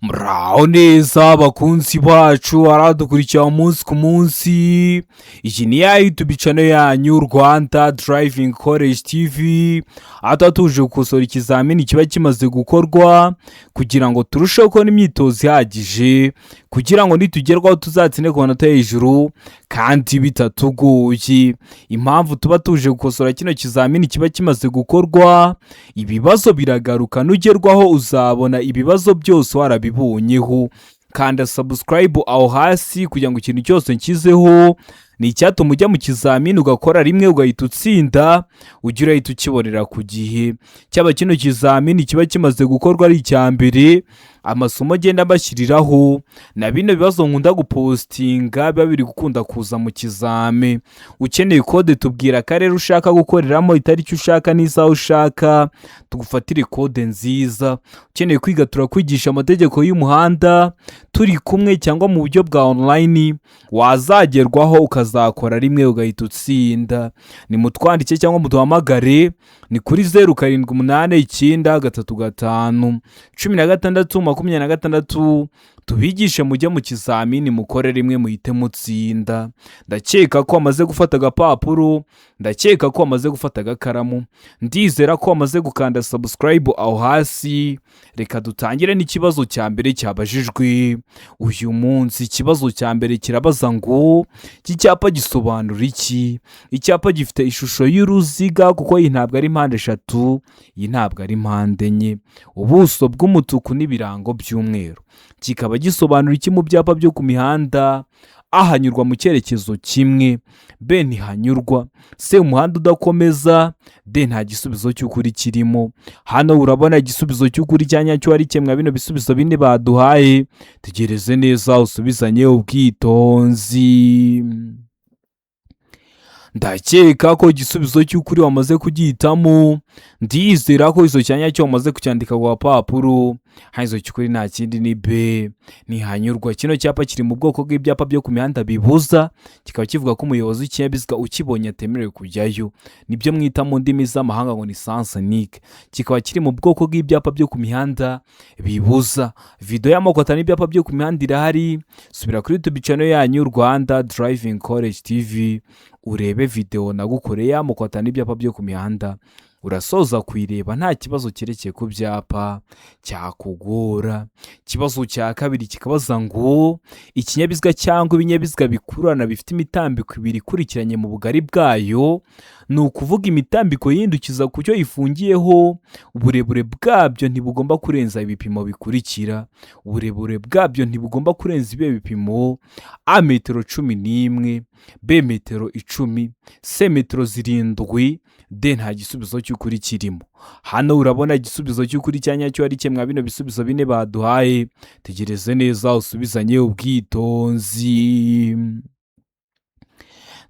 Muraho neza bakunzi bacu aradukurikira umunsi ku munsi. Iki ni ya YouTube channel yanyu Rwanda Driving College TV, atatuje gukosora ikizamini kiba kimaze gukorwa kugira ngo turusheho kubona imyitozo ihagije, kugira ngo nitugerwaho tuzatsinde ku manota hejuru kandi bitatugoye. Impamvu tuba tuje gukosora kino kizamini kiba kimaze gukorwa, ibibazo biragaruka, nugerwaho uzabona ibibazo byose warabibonyeho. Kanda subscribe aho hasi kugira ngo ikintu cyose nkizeho ni icyatuma ujya mu kizamini ugakora rimwe ugahita utsinda, ujya urahita ukibonera ku gihe. Cyaba kino kizamini kiba kimaze gukorwa ari icya mbere, amasomo agenda bashyiriraho na bino bibazo nkunda gupostinga biba biri gukunda kuza mu kizame. Ukeneye kode tubwira akarere ushaka gukoreramo, itariki ushaka n'isaha ushaka, tugufatire kode nziza. Ukeneye kwiga turakwigisha amategeko y'umuhanda turi kumwe cyangwa mu buryo bwa online, wazagerwaho ukazakora rimwe ugahita utsinda. Ni mutwandike cyangwa muduhamagare, ni kuri 0789351626 tubigishe mujye mu kizamini mukore rimwe muhite mutsinda. Ndakeka ko wamaze gufata agapapuro, ndakeka ko wamaze gufata agakaramu, ndizera ko wamaze gukanda subscribe aho hasi. Reka dutangire n'ikibazo cya mbere cyabajijwe uyu munsi. Ikibazo cya mbere kirabaza ngo iki cyapa gisobanura iki? Icyapa gifite ishusho y'uruziga kuko iyi ntabwo ari mpande eshatu, iyi ntabwo ari mpande enye, ubuso bw'umutuku n'ibirango by'umweru. Kikaba gisobanura iki mu byapa byo ku mihanda? A, hanyurwa mu cyerekezo kimwe. B, ntihanyurwa. C, umuhanda udakomeza. D, nta gisubizo cy'ukuri kirimo. Hano urabona igisubizo cy'ukuri cya nyacyo ari kimwe bino bisubizo bine baduhaye. Tegereze neza usubizanye ubwitonzi. Ndakeka ko igisubizo cy'ukuri wamaze kugihitamo, ndizera ko izo cyanya cyo wamaze kucyandika ku papuro. Haizo cy'ukuri nta kindi ni B, ntihanyurwa. Kino cyapa kiri mu bwoko bw'ibyapa byo ku mihanda bibuza, kikaba kivuga ko umuyobozi w'ikinyabiziga ukibonye atemerewe kujyayo. Nibyo mwita mu ndimi z'amahanga ngo ni sens unique. Kikaba kiri mu bwoko bw'ibyapa byo ku mihanda bibuza. Video y'amoko atanu y'ibyapa byo ku mihanda irahari, subira kuri YouTube channel yanyu Rwanda Driving College TV urebe video nagukoreye y'amoko atanu y'ibyapa byo ku mihanda. Urasoza kuyireba nta kibazo cyerekeye ku byapa cyakugora. Ikibazo cya kabiri kikabaza ngo ikinyabiziga cyangwa ibinyabiziga bikururana bifite imitambiko ibiri ikurikiranye mu bugari bwayo, ni ukuvuga imitambiko yihindukiza ku cyo ifungiyeho, uburebure bwabyo ntibugomba kurenza ibipimo bikurikira. Uburebure bwabyo ntibugomba kurenza ibihe bipimo: A, metero 11, B, metero 10, C, metero 7, D, nta gisubizo cy'ukuri kirimo. Hano urabona igisubizo cy'ukuri cya nyacyo ari kimwe bino bisubizo bine baduhaye. Tegereze neza usubizanye ubwitonzi.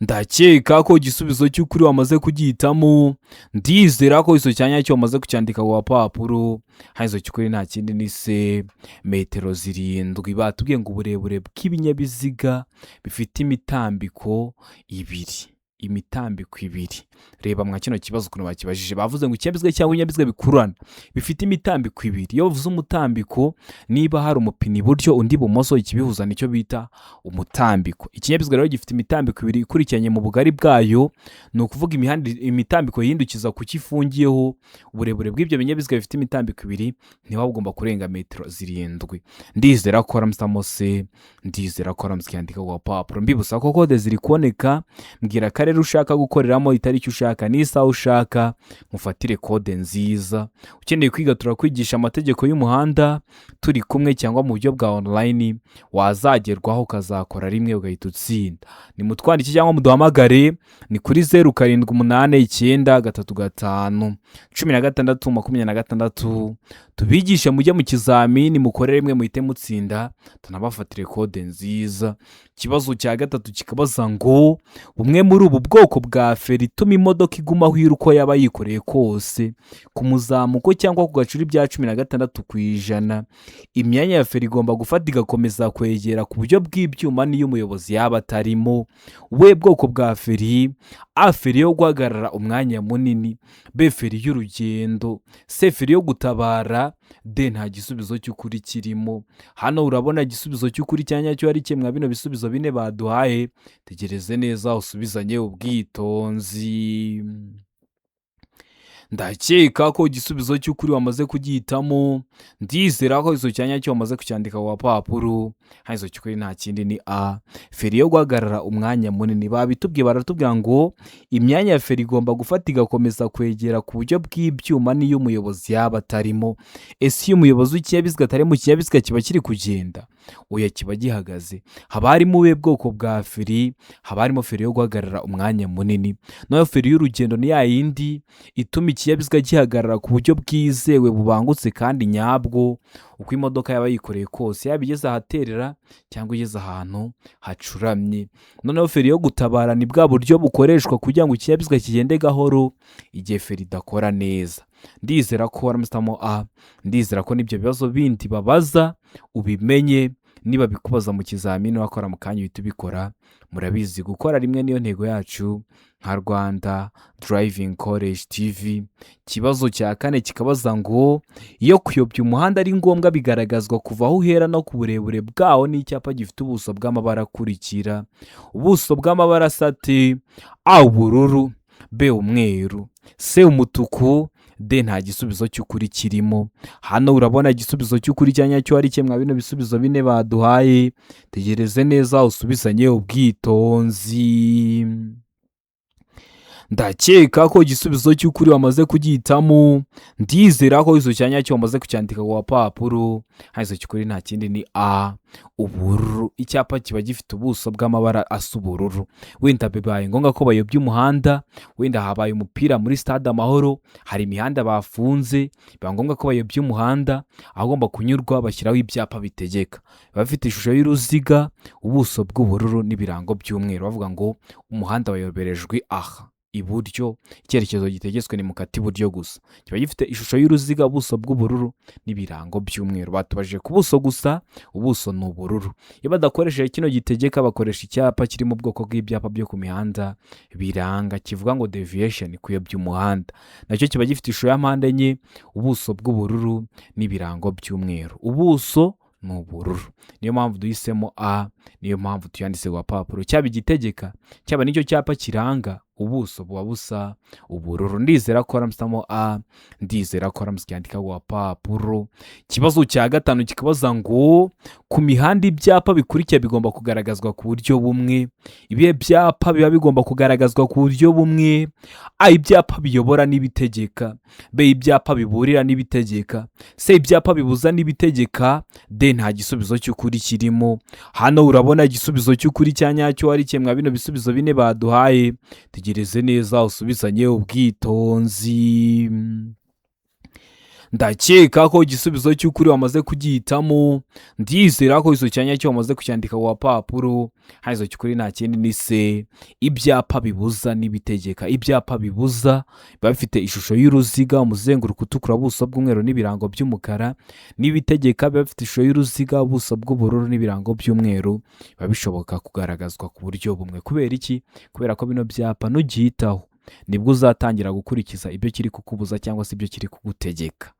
Ndakeka ko igisubizo cy'ukuri wamaze kugihitamo, ndizera ko izo cyanya cyo wamaze kucyandika ku papuro. Haizo cy'ukuri nta kindi ni C, metero 7. Batubwiye ngo uburebure bw'ibinyabiziga bifite imitambiko ibiri. Imitambiko ibiri. Reba mwa kino kibazo kuno bakibajije, bavuze ngo ikinyabiziga cyangwa ibinyabiziga bikururana bifite imitambiko ibiri. Iyo bavuze umutambiko, niba hari umupine iburyo undi ibumoso, ikibihuza nicyo bita umutambiko. Ikinyabiziga rero gifite imitambiko ibiri ikurikiranye mu bugari bwayo, ni ukuvuga imitambiko yihindukiza ku kifungiyeho. Uburebure bw'ibyo binyabiziga bifite imitambiko ibiri ntiba bugomba kurenga metero 7. Ndizera ko aramsamo C, ndizera ko aramsyandika ku papuro. Mbibusa ko kode ziri kuboneka, mbwira akarere ushaka gukoreramo, itariki ushaka n'isaha ushaka, mufatire kode nziza. Ukeneye kwiga turakwigisha amategeko y'umuhanda turi kumwe cyangwa mu buryo bwa online, wazagerwaho ukazakora rimwe ugahita utsinda. Ni mutwandike cyangwa muduhamagare, ni kuri 0789351626 tubigishe mujye mu kizamini mukore rimwe muhite mutsinda, tunabafatire kode nziza. Ikibazo cya gatatu kikabaza ngo bumwe muri ubu ubwoko bwa feri ituma imodoka iguma aho iri uko yaba yikoreye kose ku muzamuko cyangwa ku gacuri bya 16%. Imyanya ya feri igomba gufata igakomeza kwegera ku buryo bw'ibyuma n'iyo umuyobozi yaba atarimo. We bwoko bwa feri: A, feri yo guhagarara umwanya munini; B, feri y'urugendo; C, feri yo gutabara; D, nta gisubizo cy'ukuri kirimo. Hano urabona igisubizo cy'ukuri cyanya cyo ari kimwe bino bisubizo bine baduhaye. Tegereze neza usubizanye ubwitonzi. Ndakeka ko igisubizo cy'ukuri wamaze kugihitamo. Ndizera ko izo cyanya cyo wamaze kucyandika ku papuro. Izo cy'ukuri nta kindi ni A, feri yo guhagarara umwanya munini. Babitubwiye baratubwira ngo imyanya ya feri igomba gufata igakomeza kwegera ku buryo bw'ibyuma n'iyo umuyobozi yaba atarimo. Ese iyo umuyobozi w'ikinyabiziga atari mu kinyabiziga kiba kiri kugenda? Oya, kiba gihagaze. Haba harimo we bwoko bwa feri, haba harimo feri yo guhagarara umwanya munini. Nayo feri y'urugendo ni ya yindi ituma ikinyabiziga gihagarara ku buryo bwizewe bubangutse kandi nyabwo uko imodoka yaba yikoreye kose, yaba igeze ahaterera cyangwa igeze ahantu hacuramye. Noneho feri yo gutabara ni bwa buryo bukoreshwa kugira ngo ikinyabiziga kigende gahoro igihe feri idakora neza. Ndizera ko waramusitamo A. Ndizera ko n'ibyo bibazo bindi babaza ubimenye. Niba bikubaza mu kizamini wakora mu kanya uhita ubikora. Murabizi gukora rimwe niyo ntego yacu nka Rwanda Driving College TV. Ikibazo cya kane kikabaza ngo iyo kuyobya umuhanda ari ngombwa bigaragazwa kuva aho uhera no ku burebure bwawo n'icyapa gifite ubuso bw'amabara akurikira. Ubuso bw'amabara sate: A, ubururu; B, umweru; C, umutuku; D, nta gisubizo cy'ukuri kirimo. Hano urabona igisubizo cy'ukuri cyanya cyo ari kimwe bino bisubizo bine baduhaye. Tegereze neza usubizanye ubwitonzi. Ndakeka ko igisubizo cy'ukuri wamaze kugihitamo. Ndizera ko izo cyanya cyo wamaze kucyandika ku papuro. Izo cy'ukuri nta kindi ni A, ubururu. Icyapa kiba gifite ubuso bw'amabara asa ubururu. Wenda bibaye ngombwa ko bayobya umuhanda, wenda habaye umupira muri stade Amahoro, hari imihanda bafunze, biba ngombwa ko bayobya umuhanda, agomba kunyurwa bashyiraho ibyapa bitegeka. Bafite ishusho y'uruziga, ubuso bw'ubururu n'ibirango by'umweru, bavuga ngo umuhanda wayoberejwe aha iburyo, icyerekezo gitegetswe ni mukati iburyo gusa. Kiba gifite ishusho y'uruziga, ubuso bw'ubururu n'ibirango by'umweru. Batubajije ku buso gusa, ubuso ni ubururu. Iyo badakoresheje kino gitegeka bakoresha icyapa kiri mu bwoko bw'ibyapa byo ku mihanda biranga, kivuga ngo deviation, kuyobya umuhanda. Nacyo kiba gifite ishusho ya mpande enye, ubuso bw'ubururu n'ibirango by'umweru. Ubuso ni ubururu. Niyo mpamvu duhisemo A, niyo mpamvu tuyanditse ku papuro. Cyaba igitegeka cyaba nicyo cyapa kiranga, ubuso buba busa ubururu. Ndizera ko waramusitamo A. Ndizera ko waramusikandika ku papuro. Ikibazo cya gatanu kikabaza ngo ku mihanda ibyapa bikurikira bigomba kugaragazwa ku buryo bumwe. Ibihe byapa biba bigomba kugaragazwa ku buryo bumwe: A, ibyapa biyobora n'ibitegeka; B, ibyapa biburira n'ibitegeka; C, ibyapa bibuza n'ibitegeka; D, nta gisubizo cy'ukuri kirimo. Hano urabona igisubizo cy'ukuri cyanyacyo ari kimwe bino bisubizo bine baduhaye. Tegereze neza usubizanye ubwitonzi. Ndakeka ko igisubizo cy'ukuri wamaze kugihitamo. Ndizera ko izo cyanya cyo wamaze kucyandika ku papuro. Izo cy'ukuri nta kindi ni C, ibyapa bibuza n'ibitegeka. Ibyapa bibuza biba bifite ishusho y'uruziga, umuzenguruko utukura, ubuso bw'umweru n'ibirango by'umukara. N'ibitegeka biba bifite ishusho y'uruziga, ubuso bw'ubururu n'ibirango by'umweru. Biba bishoboka kugaragazwa ku buryo bumwe. Kubera iki? Kubera ko bino byapa nugihitaho nibwo uzatangira gukurikiza ibyo kiri kukubuza cyangwa se ibyo kiri kugutegeka.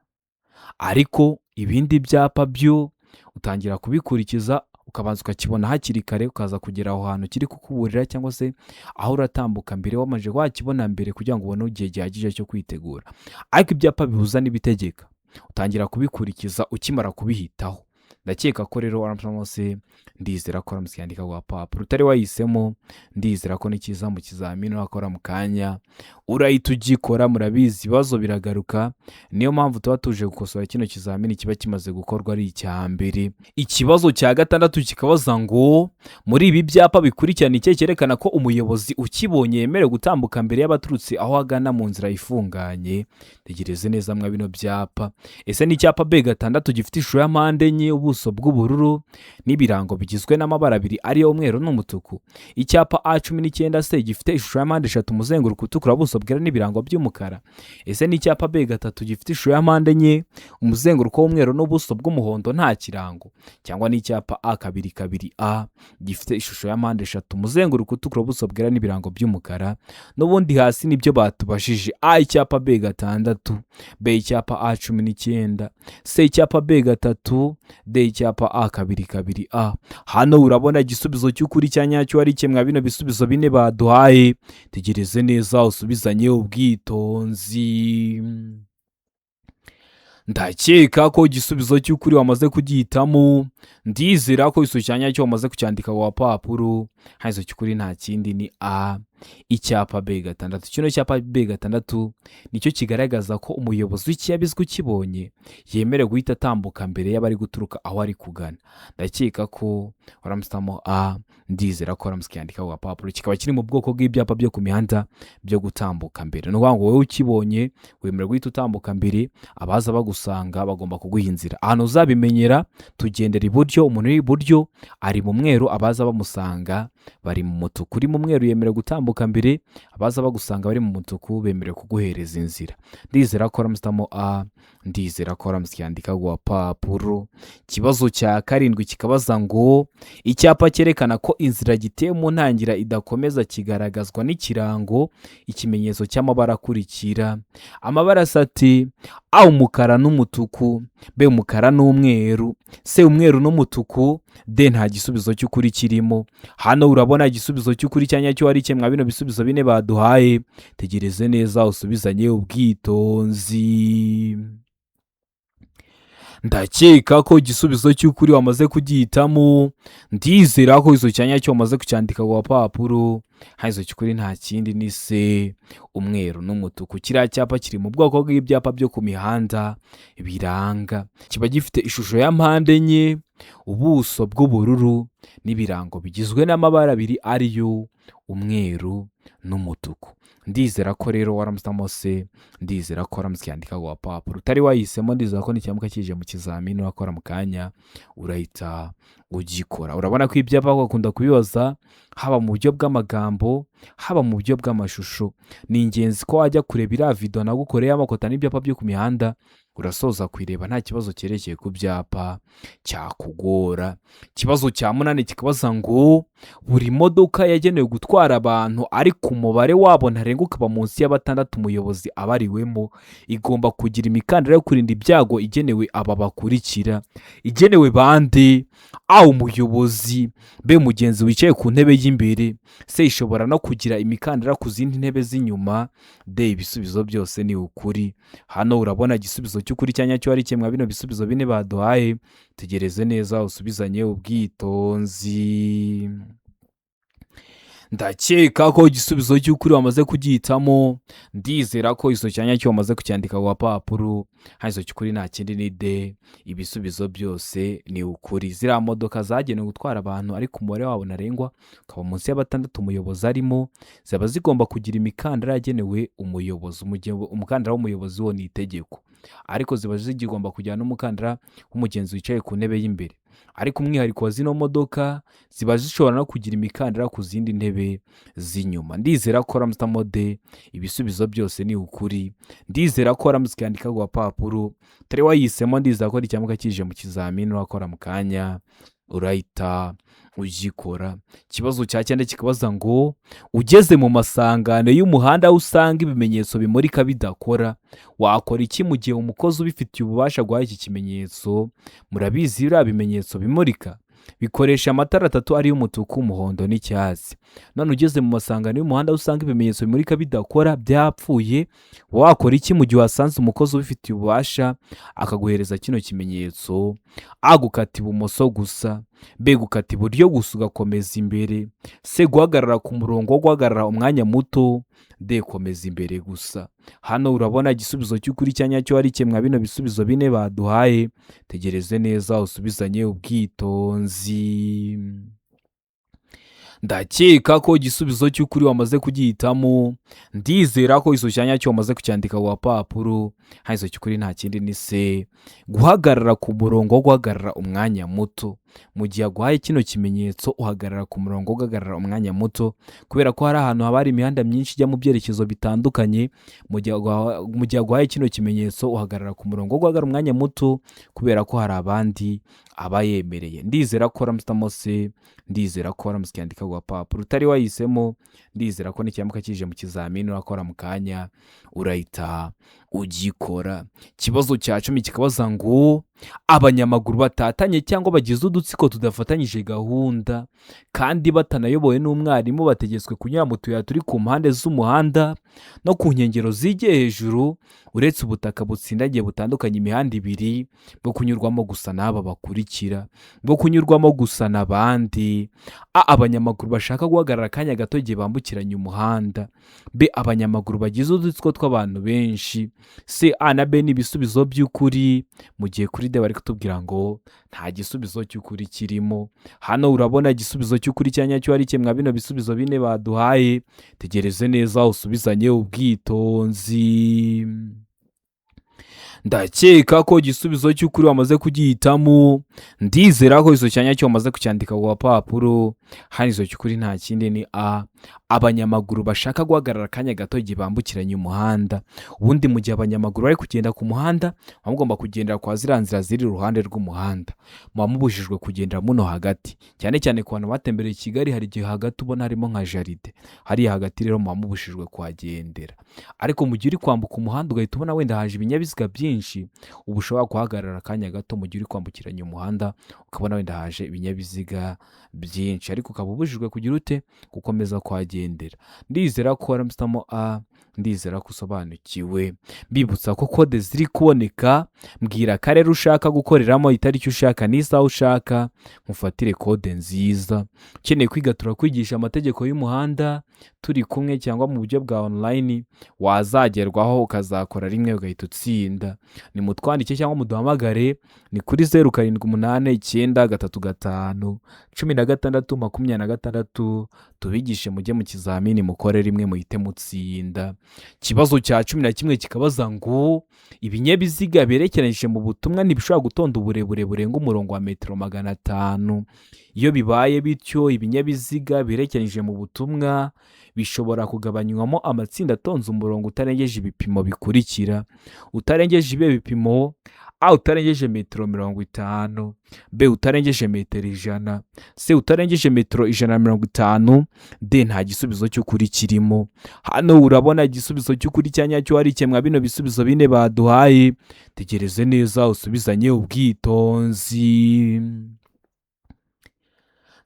Ariko ibindi byapa byo utangira kubikurikiza ukabanza ukakibona hakiri kare, ukaza kugera aho hantu kiri kukuburira cyangwa se aho uratambuka mbere wamaje wakibona mbere kugira ngo ubone igihe gihagije cyo kwitegura. Ariko ibyapa bibuza n'ibitegeka utangira kubikurikiza ukimara kubihitaho. Ndakeka ko rero waramusomose. Ndizera ko waramusikandika ku papuro. Utari wahisemo, ndizera ko nikiza mu kizamini wakora mu kanya urahita ugikora. Murabizi ibibazo biragaruka, niyo mpamvu tuba tuje gukosora kino kizamini kiba kimaze gukorwa ari icya mbere. Ikibazo cya gatandatu kikabaza ngo muri ibi byapa bikurikirana icyo cyerekana ko umuyobozi ukibonye yemerewe gutambuka mbere y'abaturutse aho agana mu nzira ifunganye. Tegereze neza mwa bino byapa. Ese ni icyapa B6 gifite ishusho ya mpande enye, ubuso bw'ubururu n'ibirango bigizwe n'amabara abiri ariyo umweru n'umutuku. Icyapa A19 se gifite ishusho ya mpande eshatu, umuzenguruko utukura, ubuso bwera n'ibirango by'umukara. Ese ni icyapa B3 gifite ishusho ya mpande enye, umuzenguruko w'umweru n'ubuso bw'umuhondo nta kirango, cyangwa ni icyapa A22A gifite ishusho ya mpande eshatu, umuzenguruko utukura, ubuso bwera n'ibirango by'umukara. N'ubundi hasi nibyo batubajije: A icyapa B6, B icyapa A19, C icyapa B3, D icyapa A22A. Hano urabona igisubizo cy'ukuri cya nyacyo ari kimwe bino bisubizo bine baduhaye. Tegereze neza usubizanye ubwitonzi. Ndakeka ko igisubizo cy'ukuri wamaze kugihitamo. Ndizera ko iso cyanya cyo wamaze kucyandika ku papuro. Haizo cy'ukuri nta kindi ni A icyapa B6. Kino cyapa B6 nicyo kigaragaza ko umuyobozi w'ikiyabizwe ukibonye yemerewe guhita atambuka mbere y'abari guturuka aho ari kugana. Ndakeka ko waramusitamo A. Ndizera ko waramusikandika ku papuro. Kikaba kiri mu bwoko bw'ibyapa byo ku mihanda byo gutambuka mbere. No ngo wowe ukibonye wemerewe guhita utambuka mbere, abaza bagusanga bagomba kuguha inzira. Ahantu uzabimenyera, tugendera iburyo, umuntu uri iburyo ari mu mweru, abaza bamusanga bari mu mutuku. Uri mu mweru yemerewe gutambuka mbere, abaza bagusanga bari mu mutuku bemerewe kuguhereza inzira. Ndizera ko waramusitamo A. Ndizera ko waramusikandika ku papuro. Kibazo cya 7 kikabaza ngo icyapa cyerekana ko inzira giteye mu ntangira idakomeza kigaragazwa n'ikirango, ikimenyetso cy'amabara akurikira. Amabara asati: A umukara n'umutuku, B umukara n'umweru, C umweru n'umutuku, D nta gisubizo cy'ukuri kirimo. Hano urabona igisubizo cy'ukuri cya nyacyo ari kimwe bino bisubizo bine baduhaye. Tegereze neza usubizanye ubwitonzi. Ndakeka ko igisubizo cy'ukuri wamaze kugihitamo. Ndizera ko izo cyanya cyo wamaze kucyandika ku papuro. Haizo cy'ukuri nta kindi ni C umweru n'umutuku. Kiriya cyapa kiri mu bwoko bw'ibyapa byo ku mihanda biranga. Kiba gifite ishusho ya mpande enye, ubuso bw'ubururu n'ibirango bigizwe n'amabara abiri ariyo umweru n'umutuku. Ndizera ko rero waramusitamo C. Ndizera ko waramusikandika ku papuro. Utari wahisemo, ndizera ko n'icyamuka kije mu kizamini wakora mu kanya urahita ugikora. Urabona ko ibyapa bakunda kubibaza haba mu buryo bw'amagambo, haba mu buryo bw'amashusho. Ni ingenzi ko wajya kureba iriya video nagukoreye amakota n'ibyapa byo ku mihanda, urasoza kwireba nta kibazo cyerekeye ku byapa cyakugora. Kibazo cya 8 kikabaza ngo buri modoka yagenewe gutwara abantu ariko umubare wabo ntarenga ukaba munsi ya 6 umuyobozi abariwemo igomba kugira imikandara yo kurinda ibyago igenewe aba bakurikira. Igenewe bande: A umuyobozi, B mugenzi wicaye ku ntebe y'imbere, C ishobora no kugira imikandara ku zindi ntebe z'inyuma, D ibisubizo byose ni ukuri. Hano urabona igisubizo cy'ukuri cya nyacyo ari kimwe bino bisubizo bine baduhaye. Tegereze neza usubizanye ubwitonzi. Ndakeka ko igisubizo cy'ukuri wamaze kugihitamo. Ndizera ko iso cyanya cyo wamaze kucyandika ku papuro. Haizo cy'ukuri nta kindi ni D ibisubizo byose ni ukuri. Ziriya modoka zagenewe gutwara abantu ariko umubare wabo ntarengwa ukaba munsi ya 6 umuyobozi arimo, zaba zigomba kugira imikandara yagenewe umuyobozi. Umukandara w'umuyobozi wo ni itegeko, ariko ziba zigomba kujyana n'umukandara w'umugenzi wicaye ku ntebe y'imbere. Ariko umwihariko wa zino modoka ziba zishobora no kugira imikandara ku zindi ntebe z'inyuma. Ndizera ko waramusitamo D ibisubizo byose ni ukuri. Ndizera ko waramusikandika ku papuro. Utari wahisemo, ndizera ko n'icyamuka kije mu kizamini wakora mu kanya urahita ugikora. Kibazo cya 9 kikabaza ngo ugeze mu masangano y'umuhanda usanga ibimenyetso bimurika bidakora, wakora iki mu gihe umukozi ubifitiye ububasha guha iki kimenyetso? Murabizi biriya bimenyetso bimurika bikoresha amatara 3 ari y'umutuku, umuhondo n'icyatsi. None ugeze mu masangano y'umuhanda usanga ibimenyetso bimurika bidakora byapfuye, wakora iki mu gihe wasanze umukozi ubifitiye ububasha akaguhereza kino kimenyetso? A gukata ibumoso gusa, B gukata iburyo gusa ugakomeza imbere, C guhagarara ku murongo wo guhagarara umwanya muto, D komeza imbere gusa. Hano urabona igisubizo cy'ukuri cya nyacyo ari kimwe bino bisubizo bine baduhaye. Tegereze neza usubizanye ubwitonzi. ndakeka ko igisubizo cy'ukuri wamaze kugihitamo. Ndizera ko izo cyanya cyo wamaze kucyandika ku gapapuro. Izo cy'ukuri nta kindi ni se guhagarara ku murongo wo guhagarara umwanya muto. Mu gihe aguhaye kino kimenyetso uhagarara ku murongo wo guhagarara umwanya muto, kubera ko hari ahantu haba hari imihanda myinshi ijya mu byerekezo bitandukanye. Mu gihe aguhaye kino kimenyetso uhagarara ku murongo wo guhagarara umwanya muto, kubera ko hari abandi aba yemereye. Ndizera ko uramutamo se, ndizera ko uramutse ucyandika ku gapapuro utari wahisemo. Ndizera ko n'ikiyamuka kije mu kizamini urakora mu kanya urahita ugikora. Ikibazo cya 10 kikabaza ngo abanyamaguru batatanye cyangwa bagize udutsiko tudafatanyije gahunda kandi batanayobowe n'umwarimu bategetswe kunyura mu tuyira turi ku mpande z'umuhanda no ku nkengero zijye hejuru, uretse ubutaka butsindagiye butandukanye imihanda ibiri bwo kunyurwamo gusa n'aba bakurikira, bwo kunyurwamo gusa n'abandi. Abanyamaguru bashaka guhagarara akanya gato igihe bambukiranya umuhanda. B, abanyamaguru bagize udutsiko tw'abantu benshi. C, A na B ni ibisubizo by'ukuri, mu gihe kuri D bari kutubwira ngo nta gisubizo cy'ukuri kirimo. Hano urabona igisubizo cy'ukuri cyanya cyo ari kimwe bino bisubizo bine baduhaye. Tegereze neza usubizanye ubwitonzi. Ndakeka ko igisubizo cy'ukuri wamaze kugihitamo. Ndizera ko izo cyanya cyo wamaze kucyandika ku gapapuro. Izo cy'ukuri nta kindi ni A, abanyamaguru bashaka guhagarara akanya gato igihe bambukiranya umuhanda. Ubundi mu gihe abanyamaguru bari kugenda ku muhanda, muba mugomba kugendera kwa ziriya nzira ziri iruhande rw'umuhanda, muba mubujijwe kugendera muno hagati, cyane cyane ku bantu batembereye i Kigali. Hari igihe hagati ubona harimo nka jaride, hariya hagati rero muba mubujijwe kuhagendera. Ariko mu gihe uri kwambuka umuhanda ugahita ubona wenda haje ibinyabiziga byinshi, uba ushobora guhagarara akanya gato mu gihe uri kwambukiranya umuhanda, ukabona wenda haje ibinyabiziga byinshi, ariko ukaba ubujijwe kugira ute gukomeza kuhagendera. Ndizera ko waramutamo A, ndizera ko usobanukiwe. Mbibutsa ko kode ziri kuboneka, mbwira akarere ushaka gukoreramo, itariki ushaka n'isaha ushaka, mufatire kode nziza. Ukeneye kwiga turakwigisha amategeko y'umuhanda turi kumwe cyangwa mu buryo bwa online, wazagerwaho ukazakora rimwe ugahita utsinda. Ni mutwandike cyangwa muduhamagare, ni kuri 0789351626 tubigishe mujye mu kizamini mukore rimwe muhite mutsinda. Ikibazo cya 11 kikabaza ngo ibinyabiziga berekeranyije mu butumwa ntibishobora gutonda uburebure burenga umurongo wa metero 500. Iyo bibaye bityo, ibinyabiziga berekeranyije mu butumwa bishobora kugabanywamo amatsinda atonze umurongo utarengeje ibipimo bikurikira. Utarengeje ibi bipimo: A, utarengeje metero 50, B, utarengeje metero 100, C, utarengeje metero 150, D, nta gisubizo cy'ukuri kirimo. Hano urabona igisubizo cy'ukuri cyanya cyo ari kimwe bino bisubizo bine baduhaye. Tegereze neza usubizanye ubwitonzi.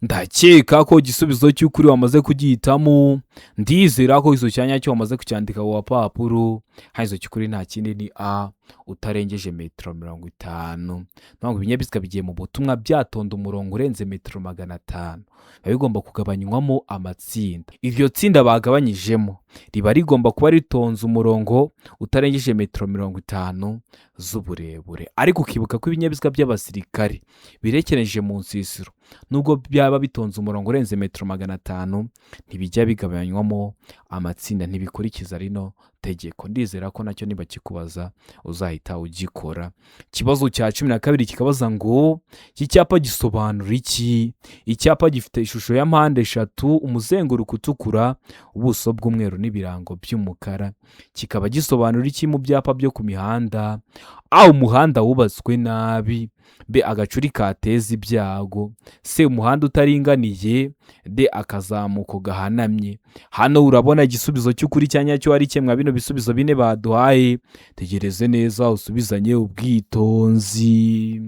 Ndakeka ko igisubizo cy'ukuri wamaze kugihitamo. Ndizera ko izo cyanya cyo wamaze kucyandika ku gapapuro. Izo cy'ukuri nta kindi ni A, utarengeje metero 50. Ntabwo ibinyabiziga bigiye mu butumwa byatonda umurongo urenze metero 500, biba bigomba kugabanywamo amatsinda. Iryo tsinda bagabanyijemo riba rigomba kuba ritonze umurongo utarengeje metero 50 z'uburebure. Ariko ukibuka ko ibinyabiziga by'abasirikare birekereje mu nsisiro, nubwo byaba bitonze umurongo urenze metero 500, ntibijya bigabanywamo amatsinda, ntibikurikiza rino tegeko. Ndizera ko nacyo niba kikubaza uzahita ugikora. Ikibazo cya 12 kikabaza ngo iki cyapa gisobanura iki? Icyapa gifite ishusho ya mpande eshatu, umuzenguruko utukura, ubuso bw'umweru n'ibirango by'umukara. Kikaba gisobanura iki mu byapa byo ku mihanda? A, umuhanda wubatswe nabi. B, agacuri kateza ibyago. C, umuhanda utaringaniye. D, akazamuko gahanamye. Hano urabona igisubizo cy'ukuri cyanya cyo ari kimwe bino bisubizo bine baduhaye. Tegereze neza usubizanye ubwitonzi.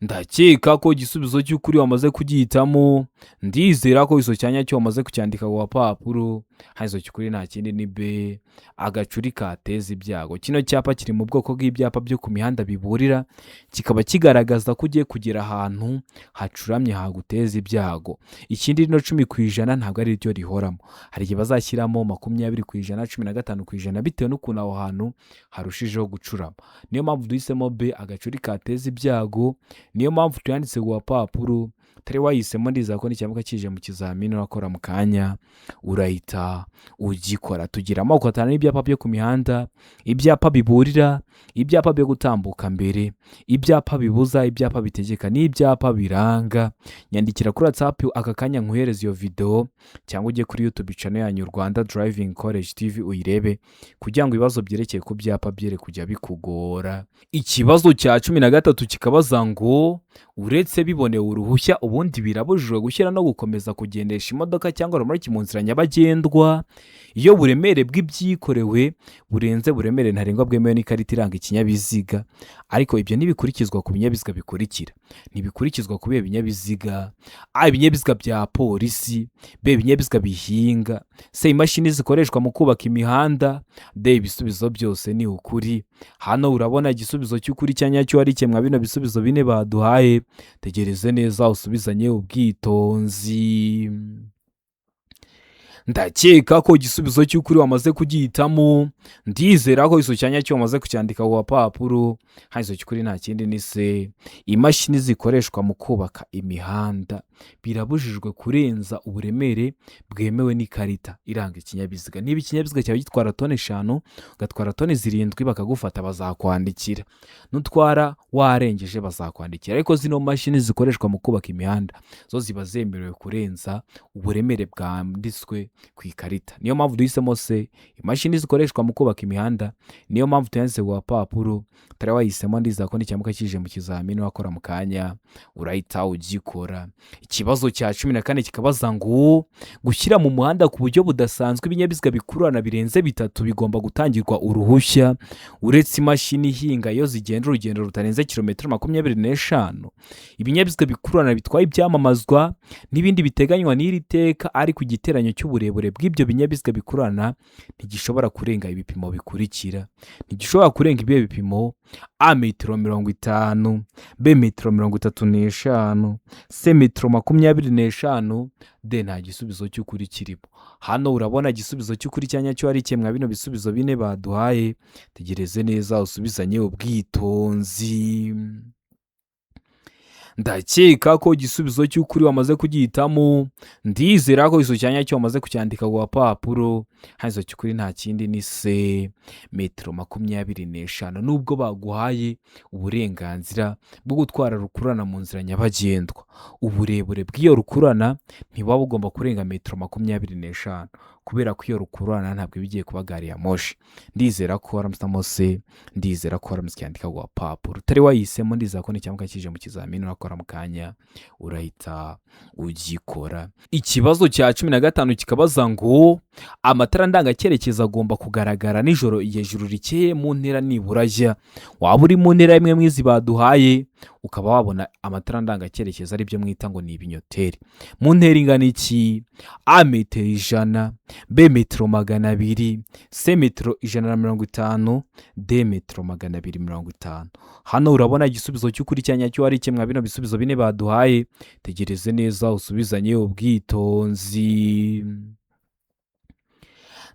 Ndakeka ko igisubizo cy'ukuri wamaze kugihitamo. Ndizera ko izo cyanya cyo wamaze kucyandika ku gapapuro. Izo cy'ukuri nta kindi ni B, agacuri kateza ibyago. Kino cyapa kiri mu bwoko bw'ibyapa byo ku mihanda biburira, kikaba kigaragaza ko ugiye kugera ahantu hacuramye haguteza ibyago. Ikindi rino 10% ntabwo ari ryo rihoramo, hari igihe bazashyiramo 20%, 15% bitewe n'ukuntu aho hantu harushijeho gucurama. Niyo mpamvu duhisemo B, agacuri kateza ibyago. Niyo mpamvu tuyanditse ku gapapuro. utari wahisemo ndizera ko n'icyamuka kije mu kizamini urakora mu kanya urahita ugikora. Tugira amoko atanu y'ibyapa byo ku mihanda: ibyapa biburira, ibyapa byo gutambuka mbere, ibyapa bibuza, ibyapa bitegeka n'ibyapa biranga. Nyandikira kuri WhatsApp aka kanya nkuhereza iyo video, cyangwa ujye kuri YouTube channel yanyu Rwanda Driving College TV uyirebe, kugira ngo ibibazo byerekeye ku byapa byere kujya bikugora. Ikibazo cya 13 kikabaza ngo uretse bibonewe uruhushya ubundi birabujijwe gushyira no gukomeza kugendesha imodoka cyangwa rumuriki mu nzira nyabagendwa iyo buremere bw'ibyikorewe burenze buremere ntarengwa bwemewe n'ikarita iranga ikinyabiziga. Ariko ibyo ntibikurikizwa ku binyabiziga bikurikira. Ntibikurikizwa ku bihe binyabiziga: A, ibinyabiziga bya polisi; B, ibinyabiziga bihinga; C, imashini zikoreshwa mu kubaka imihanda; D, ibisubizo byose ni ukuri. Hano urabona igisubizo cy'ukuri cya nyacyo ari kimwe bino bisubizo bine baduhaye. Tegereze neza usubizanye ubwitonzi. Ndakeka ko igisubizo cy'ukuri wamaze kugihitamo. Ndizera ko iso cyanya cyo wamaze kucyandika ku papuro. Haizo cy'ukuri nta kindi ni se: imashini zikoreshwa mu kubaka imihanda birabujijwe kurenza uburemere bwemewe n'ikarita iranga ikinyabiziga. Niba ikinyabiziga cyawe gitwara tone 5 gatwara tone 7 bakagufata bazakwandikira. Nutwara warengeje bazakwandikira. Ariko zino mashini zikoreshwa mu kubaka imihanda zo ziba zemerewe kurenza uburemere bwanditswe ku ikarita. Niyo mpamvu duhisemo se: imashini zikoreshwa mu kubaka imihanda. Niyo mpamvu tuyanditse ku papuro. Utari wahisemo ndizera ko n'icyamuka kije mu kizamini wakora mu kanya urahita ugikora. Ikibazo cya 14 kikabaza ngo gushyira mu muhanda ku buryo budasanzwe ibinyabiziga bikururana birenze 3 bigomba gutangirwa uruhushya uretse imashini ihinga iyo zigenda urugendo rutarenze kilometero 25. Ibinyabiziga bikururana bitwaye ibyamamazwa n'ibindi biteganywa n'iri teka, ariko igiteranyo cy'uburebure bw'ibyo binyabiziga bikururana ntigishobora kurenga ibipimo bikurikira. Ntigishobora kurenga ibihe bipimo: A, metero 50; B, metero 35; C, metero 25; D, nta gisubizo cy'ukuri kirimo. Hano urabona igisubizo cy'ukuri cyanya cyo ari kimwe bino bisubizo bine baduhaye. Tegereze neza usubizanye ubwitonzi. Ndakeka ko igisubizo cy'ukuri wamaze kugihitamo. Ndizera ko iso cyanya cyo wamaze kucyandika ku papuro. Haizo cy'ukuri nta kindi ni se: metero 25. Nubwo baguhaye uburenganzira bwo gutwara rukurana mu nzira nyabagendwa, uburebure bw'iyo rukurana ntibuba bugomba kurenga metero 25, kubera ko iyo rukurana ntabwo bigiye kuba gari ya moshi. Ndizera ko waramutamo se, ndizera ko waramucyandika ku papuro. Utari wahisemo ndizera ko n'icyamuka kije mu kizamini urakora mu kanya urahita ugikora. Ikibazo cya 15 kikabaza ngo amatara ndangacyerekezo agomba kugaragara nijoro igihe ijuru rikeye mu ntera nibura jya. Waba uri mu ntera imwe mwizi baduhaye ukaba wabona amatara ndangacyerekezo ari byo mwita ngo ni ibinyoteri. Mu ntera ingana iki? A, metero 100; B, metero 200; C, metero 150; D, metero 250. Hano urabona igisubizo cy'ukuri cyanya cyo ari kimwe bino bisubizo bine baduhaye. Tegereze neza usubizanye ubwitonzi.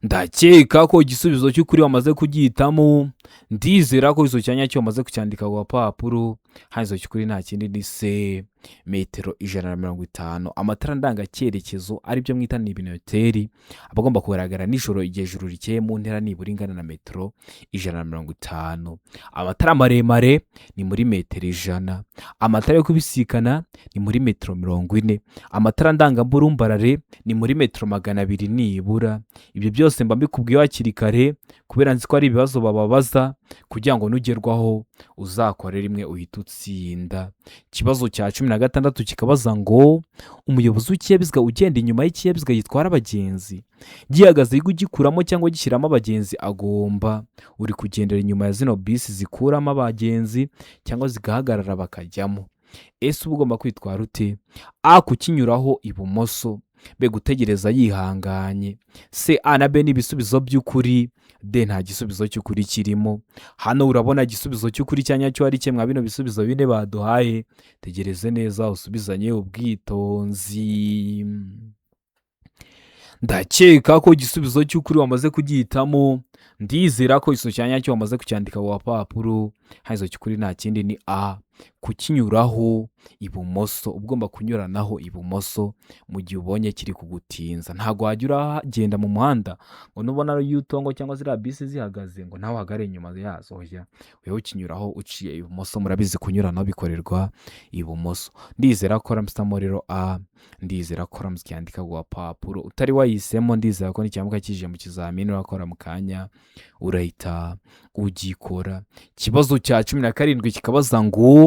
Ndakeka ko igisubizo cy'ukuri wamaze kugihitamo. Ndizera ko iso cyanya cyo wamaze kucyandika ku papuro. Haizo cy'ukuri nta kindi ni se: metero 150. Amatara ndangacyerekezo ari byo mwita ni ibinyoteri abagomba kugaragara nijoro igihe ijuru rikeye mu ntera nibura ingana na metero 150. Amatara maremare ni muri metero 100. Amatara yo kubisikana ni muri metero 40. Amatara ndangamburumbarare ni muri metero 200 nibura. Ibyo byose mba mbikubwiye hakiri kare kubera nzi ko ari ibibazo bababaza kugira ngo nugerwaho uzakore rimwe uhita utsinda. Ikibazo cya 16 kikabaza ngo umuyobozi w'ikinyabiziga ugenda inyuma y'ikinyabiziga gitwara abagenzi gihagaze gikuramo cyangwa gishyiramo abagenzi agomba. Uri kugendera inyuma ya zino bisi zikuramo abagenzi cyangwa zigahagarara bakajyamo. Ese uba ugomba kwitwara ute? A, kukinyuraho ibumoso; B, gutegereza yihanganye; C, A na B ni ibisubizo by'ukuri; D, nta gisubizo cy'ukuri kirimo. Hano urabona igisubizo cy'ukuri cyanya cyo ari kimwe bino bisubizo bine baduhaye. Tegereze neza usubizanye ubwitonzi. Ndakeka ko igisubizo cy'ukuri wamaze kugihitamo. Ndizera ko iso cyanya cyo wamaze kucyandika ku papuro. hanyuma cy'ukuri nta kindi ni a kukinyuraho ibumoso, ugomba kunyuranaho ibumoso mu gihe ubonye kiri kugutinza. Ntabwo wajya uragenda mu muhanda ngo nubona yutongo cyangwa ziriya bisi zihagaze ngo nawe uhagarare inyuma yazo, oya wewe ukinyuraho uciye ibumoso. Murabizi kunyuranaho bikorerwa ibumoso. Ndizera ko ramusitamo rero a, ndizera ko ramusikiyandika ku gapapuro utari wahisemo, ndizera ko n'ikimuka kije mu kizamini urakora mu kanya urahita ugikora. Ikibazo cya 17 kikabaza ngo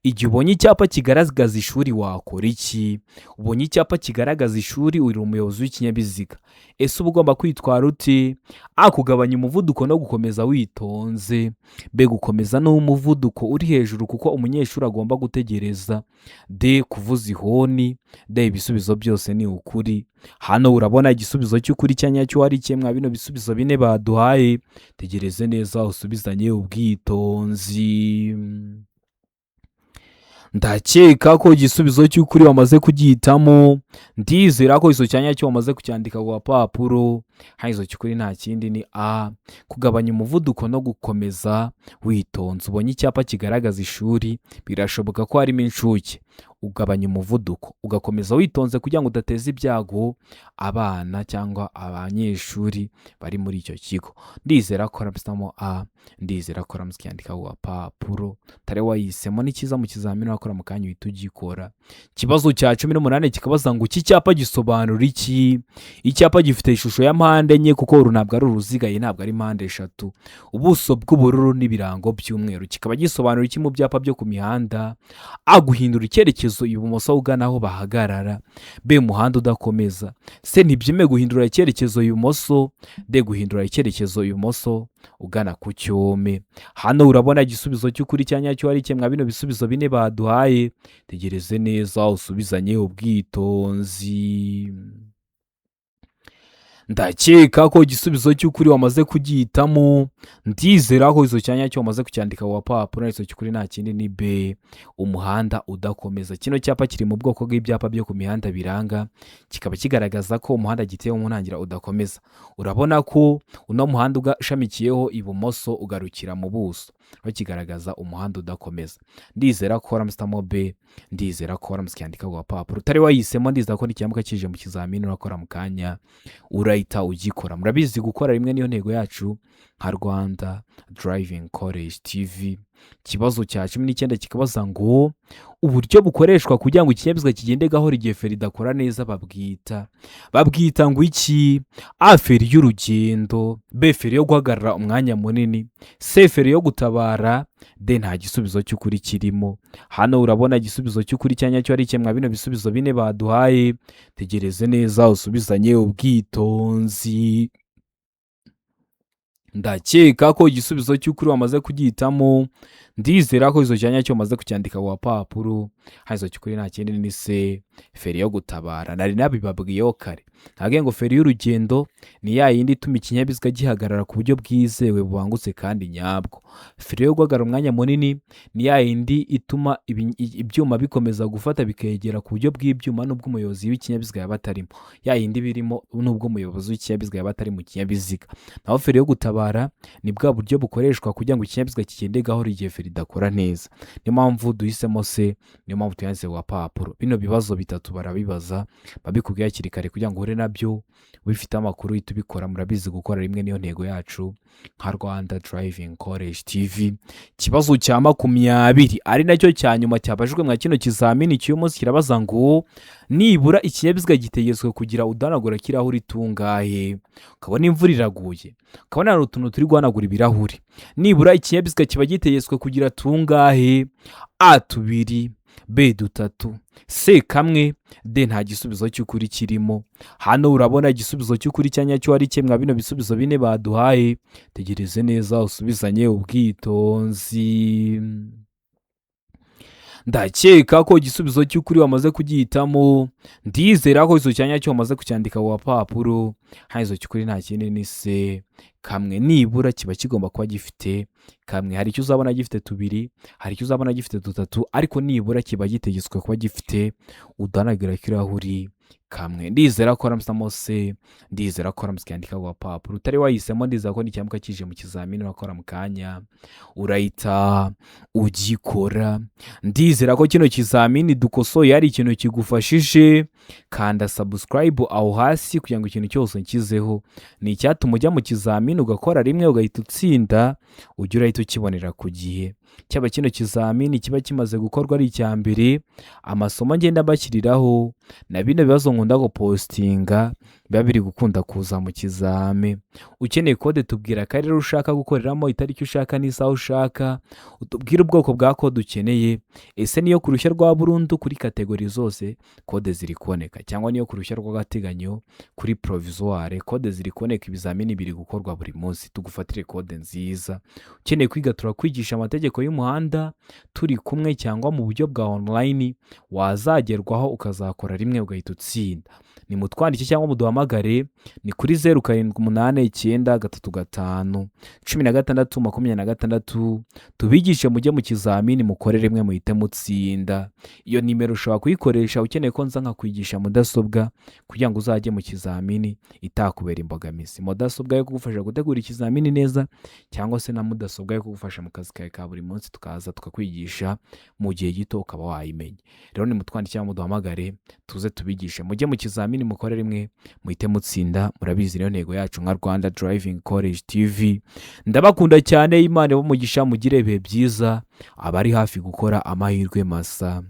igihe ubonye icyapa kigaragaza ishuri wakora iki? Ubonye icyapa kigaragaza ishuri uri umuyobozi w'ikinyabiziga, ese uba ugomba kwitwara uti? A kugabanya umuvuduko no gukomeza witonze, B gukomeza n'umuvuduko uri hejuru kuko umunyeshuri agomba gutegereza, D kuvuza ihoni. D ibisubizo byose ni ukuri. Hano urabona igisubizo cy'ukuri cya nyacyo ari kimwe bino bisubizo bine baduhaye. Tegereze neza usubizanye ubwitonzi. Ndakeka ko igisubizo cy'ukuri wamaze kugihitamo, ndizera ko iso cyanya cyo wamaze kucyandika ku gapapuro. Hanyuma cy'ukuri nta kindi ni a kugabanya umuvuduko no gukomeza witonze. Ubonye icyapa kigaragaza ishuri, birashoboka ko harimo inshuke, ugabanya umuvuduko ugakomeza witonze kugira ngo udateza ibyago abana cyangwa abanyeshuri bari muri icyo kigo. Ndizera ko ramusitamo a, ndizera ko ramusikiyandika ku gapapuro tare wahisemo n'ikiza mu kizamini wakora mu kanya uhita ugikora. Ikibazo cya 18 kikabaza ngo iki cyapa gisobanura iki? Icyapa gifite ishusho ya mpande enye kuko uru ntabwo ari uruziga, iyi ntabwo ari mpande eshatu, ubuso bw'ubururu n'ibirango by'umweru. Kikaba gisobanura iki mu byapa byo ku mihanda? A guhindura icyerekezo ibumoso ugana aho bahagarara, B umuhanda udakomeza, C ntibyemewe guhindura icyerekezo ibumoso, D guhindura icyerekezo ibumoso ugana ku cyome. Hano urabona igisubizo cy'ukuri cya nyacyo ari kimwe bino bisubizo bine baduhaye. Tegereze neza usubizanye ubwitonzi. Ndakeka ko igisubizo cy'ukuri wamaze kugihitamo, ndizera ko izo cyanya cyo wamaze kucyandika ku gapapuro. Izo cy'ukuri nta kindi ni B umuhanda udakomeza. Kino cyapa kiri mu bwoko bw'ibyapa byo ku mihanda biranga, kikaba kigaragaza ko umuhanda giteye mu ntangira udakomeza. Urabona ko uno muhanda ugashamikiyeho ibumoso ugarukira mu buso, kigaragaza umuhanda udakomeza. Ndizera ko ramusitamo B, ndizera ko ramusikiyandika ku gapapuro utari wahisemo, ndizera ko n'ikimuka kije mu kizamini urakora mu kanya urahita ugikora. Murabizi gukora rimwe niyo ntego yacu nka Rwanda Driving College TV. Ikibazo cya 19 kikabaza ngo uburyo bukoreshwa kugira ngo ikinyabiziga kigende gahoro igihe feri idakora neza babwita ngo iki? A feri y'urugendo, B feri yo guhagarara umwanya munini, C feri yo gutabara, D nta gisubizo cy'ukuri kirimo. Hano urabona igisubizo cy'ukuri cya nyacyo ari kimwe bino bisubizo bine baduhaye. Tegereze neza usubizanye ubwitonzi. Ndakeka ko igisubizo cy'ukuri wamaze kugihitamo, ndizera ko izo cyanya cyo wamaze kucyandika ku gapapuro. Hanyuma cy'ukuri nta kindi ni C feri yo gutabara. Nari nabibabwiyeho kare, ntabwo ngo feri y'urugendo ni ya yindi ituma ikinyabiziga gihagarara ku buryo bwizewe bubangutse kandi nyabwo. Feri yo guhagarara umwanya munini ni ya yindi ituma ibyuma bikomeza gufata bikegera ku buryo bw'ibyuma n'ubwo umuyobozi w'ikinyabiziga yaba atarimo, ya yindi birimo n'ubwo umuyobozi w'ikinyabiziga yaba atari mu kinyabiziga. Naho feri yo gutabara ni bwa buryo bukoreshwa kugira ngo ikinyabiziga kigende gahoro igihe feri idakora neza. Niyo mpamvu duhisemo C, niyo mpamvu tuyanditse ku gapapuro. Bino bibazo bitatu barabibaza, babikubwiye hakiri kare kugira ngo uhure nabyo ubifite amakuru uhita ubikora. Murabizi gukora rimwe niyo ntego yacu nka Rwanda Driving College TV. Ikibazo cya 20 ari nacyo cya nyuma cyabajijwe mwa kino kizamini cy'uyu munsi kirabaza ngo nibura ikinyabiziga gitegetswe kugira udanagura kirahuri tungahe? Ukabona imvura iraguye, ukabona hari utuntu turi guhanagura ibirahuri. Nibura ikinyabiziga kiba gitegetswe kugira tungahe? A 2, B 3, C 1, D nta gisubizo cy'ukuri kirimo. Hano urabona igisubizo cy'ukuri cya nyacyo ari kimwe bino bisubizo bine baduhaye. Tegereze neza usubizanye ubwitonzi. Ndakeka ko igisubizo cy'ukuri wamaze kugihitamo, ndizera ko izo cyanya cyo wamaze kucyandika ku gapapuro. Hanyuma cy'ukuri nta kindi ni C 1, nibura kiba kigomba kuba gifite 1. Hari icyo uzabona gifite 2, hari icyo uzabona gifite 3, ariko nibura kiba gitegetswe kuba gifite udanagura kirahuri kamwe. Ndizera ko ramusamo se, ndizera ko ramusikandika ku gapapuro utari wahisemo, ndizera ko n'icyambuka kije mu kizamini urakora mu kanya urahita ugikora. Ndizera ko kino kizamini dukosoye hari ikintu kigufashije. Kanda subscribe aho hasi kugira ngo ikintu cyose nkizeho ni icyatuma ujya mu kizamini ugakora rimwe ugahita utsinda, ujya urahita ukibonera ku gihe. Cyaba kino kizamini kiba kimaze gukorwa ari icya mbere, amasomo ngenda mbashyiriraho na bino bibazo nkunda gupostinga biba biri gukunda kuza mu kizame. Ukeneye kode tubwira akarere ushaka gukoreramo, itariki ushaka n'isaha ushaka, utubwire ubwoko bwa kode ukeneye. Ese niyo ku ruhushya rwa burundu kuri kategori zose kode ziri kuboneka, cyangwa niyo ku ruhushya rw'agateganyo kuri Provisoir kode ziri kuboneka. Ibizamini biri gukorwa buri munsi, tugufatire kode nziza. Ukeneye kwiga turakwigisha amategeko y'umuhanda turi kumwe, cyangwa mu buryo bwa online wazagerwaho ukazakora rimwe ugahita utsinda. Ni mutwandike cyangwa muduhamagare, ni kuri 0789351626 tubigishe mujye mu kizamini mukore rimwe muhite mutsinda. Iyo nimero ushobora kuyikoresha ukeneye ko nza nkakwigisha mudasobwa kugira ngo uzajye mu kizamini itakubera imbogamizi. Mudasobwa yo kugufasha gutegura ikizamini neza, cyangwa se na mudasobwa yo kugufasha mu kazi kawe ka buri munsi, tukaza tukakwigisha mu gihe gito ukaba wayimenya. Rero ni mutwandike cyangwa muduhamagare tuze tubigishe mujye mu kizamini mukore rimwe muhite mutsinda. Murabizi niyo ntego yacu nka Rwanda Driving College TV. Ndabakunda cyane, Imana ibahe umugisha, mugire ibihe byiza, abari hafi gukora amahirwe masa.